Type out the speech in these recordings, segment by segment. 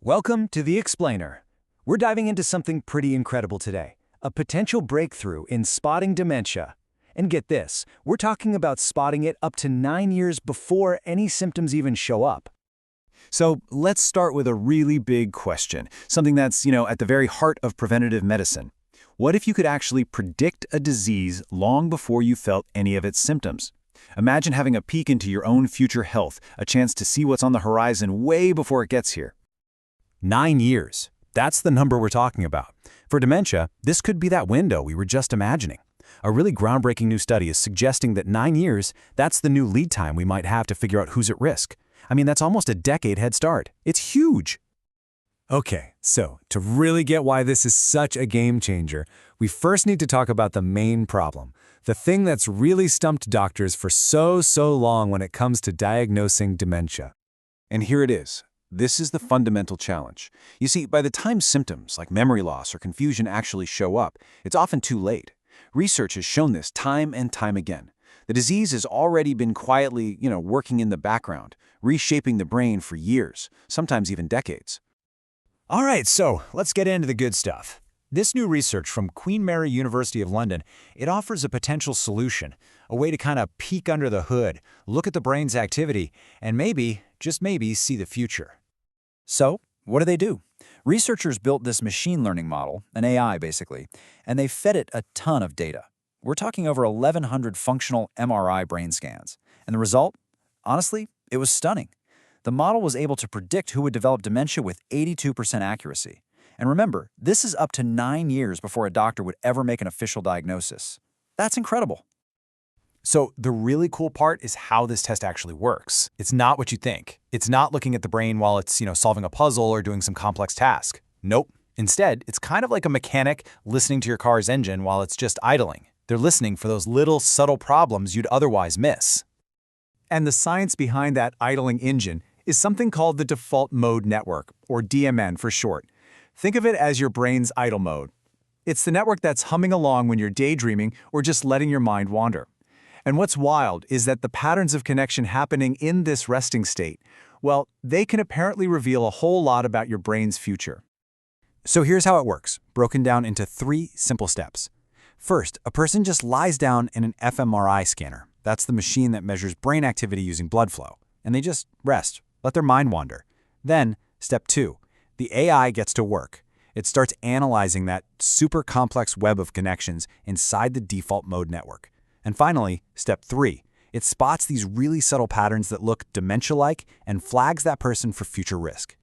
Welcome to The Explainer. We're diving into something pretty incredible today, a potential breakthrough in spotting dementia. And get this, we're talking about spotting it up to 9 years before any symptoms even show up. So let's start with a really big question, something that's, at the very heart of preventative medicine. What if you could actually predict a disease long before you felt any of its symptoms? Imagine having a peek into your own future health, a chance to see what's on the horizon way before it gets here. 9 years. That's the number we're talking about. For dementia, this could be that window we were just imagining. A really groundbreaking new study is suggesting that 9 years, that's the new lead time we might have to figure out who's at risk. I mean, that's almost a decade head start. It's huge. Okay, so to really get why this is such a game changer, we first need to talk about the main problem, the thing that's really stumped doctors for so long when it comes to diagnosing dementia. And here it is. This is the fundamental challenge. You see, by the time symptoms like memory loss or confusion actually show up, it's often too late. Research has shown this time and time again. The disease has already been quietly, working in the background, reshaping the brain for years, sometimes even decades. All right, so let's get into the good stuff. This new research from Queen Mary University of London, it offers a potential solution, a way to kind of peek under the hood, look at the brain's activity, and maybe, just maybe, see the future. So, what do? Researchers built this machine learning model, an AI basically, and they fed it a ton of data. We're talking over 1,100 functional MRI brain scans. And the result? Honestly, it was stunning. The model was able to predict who would develop dementia with 82% accuracy. And remember, this is up to 9 years before a doctor would ever make an official diagnosis. That's incredible. So the really cool part is how this test actually works. It's not what you think. It's not looking at the brain while it's, solving a puzzle or doing some complex task. Nope. Instead, it's kind of like a mechanic listening to your car's engine while it's just idling. They're listening for those little subtle problems you'd otherwise miss. And the science behind that idling engine is something called the default mode network, or DMN for short. Think of it as your brain's idle mode. It's the network that's humming along when you're daydreaming or just letting your mind wander. And what's wild is that the patterns of connection happening in this resting state, well, they can apparently reveal a whole lot about your brain's future. So here's how it works, broken down into 3 simple steps. First, a person just lies down in an fMRI scanner. That's the machine that measures brain activity using blood flow. And they just rest, let their mind wander. Then, step 2, the AI gets to work. It starts analyzing that super complex web of connections inside the default mode network. And finally, step 3, it spots these really subtle patterns that look dementia-like and flags that person for future risk.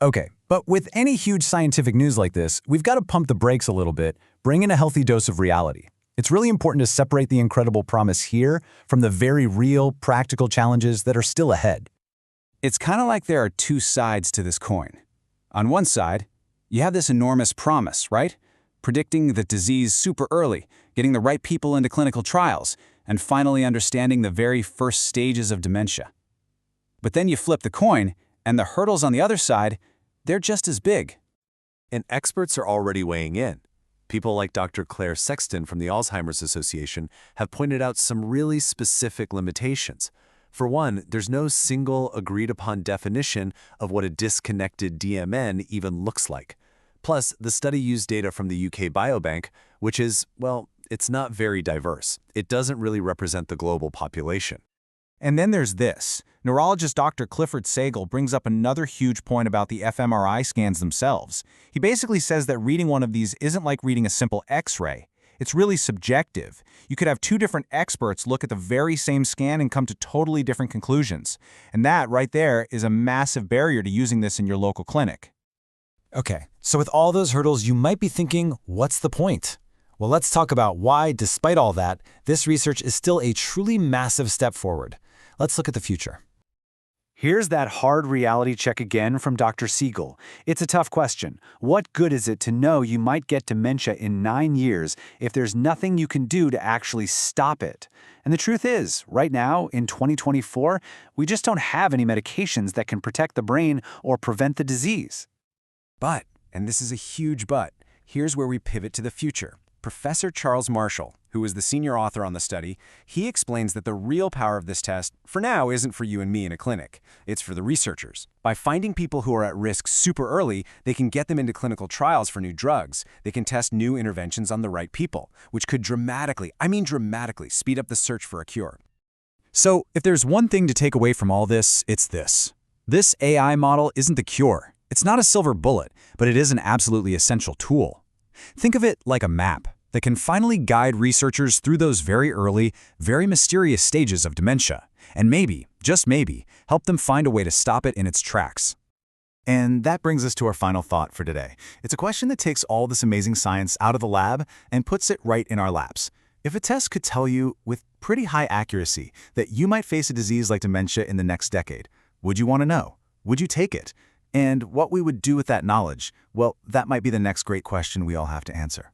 Okay, but with any huge scientific news like this, we've got to pump the brakes a little bit, bring in a healthy dose of reality. It's really important to separate the incredible promise here from the very real, practical challenges that are still ahead. It's kind of like there are 2 sides to this coin. On one side, you have this enormous promise, right? Predicting the disease super early, getting the right people into clinical trials, and finally understanding the very first stages of dementia. But then you flip the coin, and the hurdles on the other side, they're just as big. And experts are already weighing in. People like Dr. Claire Sexton from the Alzheimer's Association have pointed out some really specific limitations. For one, there's no single agreed-upon definition of what a disconnected DMN even looks like. Plus, the study used data from the UK Biobank, which is, well, it's not very diverse. It doesn't really represent the global population. And then there's this. Neurologist Dr. Clifford Sagal brings up another huge point about the fMRI scans themselves. He basically says that reading one of these isn't like reading a simple X-ray. It's really subjective. You could have 2 different experts look at the very same scan and come to totally different conclusions. And that, right there, is a massive barrier to using this in your local clinic. Okay, so with all those hurdles, you might be thinking, what's the point? Well, let's talk about why, despite all that, this research is still a truly massive step forward. Let's look at the future. Here's that hard reality check again from Dr. Siegel. It's a tough question. What good is it to know you might get dementia in 9 years if there's nothing you can do to actually stop it? And the truth is, right now, in 2024, we just don't have any medications that can protect the brain or prevent the disease. But, and this is a huge but, here's where we pivot to the future. Professor Charles Marshall, who is the senior author on the study, he explains that the real power of this test, for now, isn't for you and me in a clinic. It's for the researchers. By finding people who are at risk super early, they can get them into clinical trials for new drugs. They can test new interventions on the right people, which could dramatically, speed up the search for a cure. So, if there's one thing to take away from all this, it's this. This AI model isn't the cure. It's not a silver bullet, but it is an absolutely essential tool. Think of it like a map that can finally guide researchers through those very early, very mysterious stages of dementia, and maybe, just maybe, help them find a way to stop it in its tracks. And that brings us to our final thought for today. It's a question that takes all this amazing science out of the lab and puts it right in our laps. If a test could tell you with pretty high accuracy that you might face a disease like dementia in the next decade, would you want to know? Would you take it? And what we would do with that knowledge, well, that might be the next great question we all have to answer.